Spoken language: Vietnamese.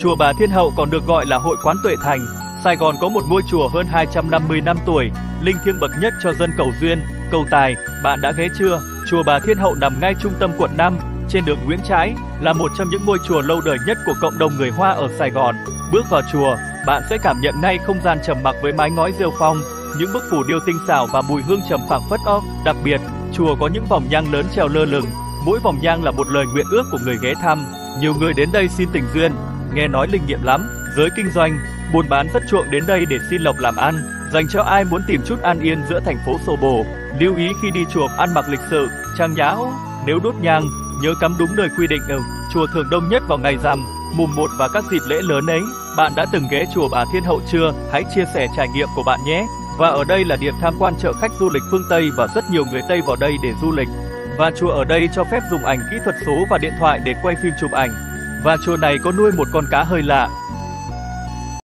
Chùa Bà Thiên Hậu còn được gọi là Hội quán Tuệ Thành. Sài Gòn có một ngôi chùa hơn 250 năm tuổi, linh thiêng bậc nhất cho dân cầu duyên, cầu tài. Bạn đã ghé chưa? Chùa Bà Thiên Hậu nằm ngay trung tâm quận 5, trên đường Nguyễn Trãi, là một trong những ngôi chùa lâu đời nhất của cộng đồng người Hoa ở Sài Gòn. Bước vào chùa, bạn sẽ cảm nhận ngay không gian trầm mặc với mái ngói rêu phong, những bức phù điêu tinh xảo và mùi hương trầm phảng phất. Đặc biệt, chùa có những vòng nhang lớn treo lơ lửng, mỗi vòng nhang là một lời nguyện ước của người ghé thăm. Nhiều người đến đây xin tình duyên, nghe nói linh nghiệm lắm. Giới kinh doanh, buôn bán rất chuộng đến đây để xin lộc làm ăn, dành cho ai muốn tìm chút an yên giữa thành phố xô bồ. Lưu ý khi đi chùa ăn mặc lịch sự, trang nhã. Nếu đốt nhang, nhớ cắm đúng nơi quy định. Chùa thường đông nhất vào ngày rằm, mùng 1 và các dịp lễ lớn ấy. Bạn đã từng ghé chùa Bà Thiên Hậu chưa? Hãy chia sẻ trải nghiệm của bạn nhé. Và ở đây là điểm tham quan chợ khách du lịch phương Tây và rất nhiều người Tây vào đây để du lịch. Và chùa ở đây cho phép dùng ảnh kỹ thuật số và điện thoại để quay phim chụp ảnh. Và chùa này có nuôi một con cá hơi lạ.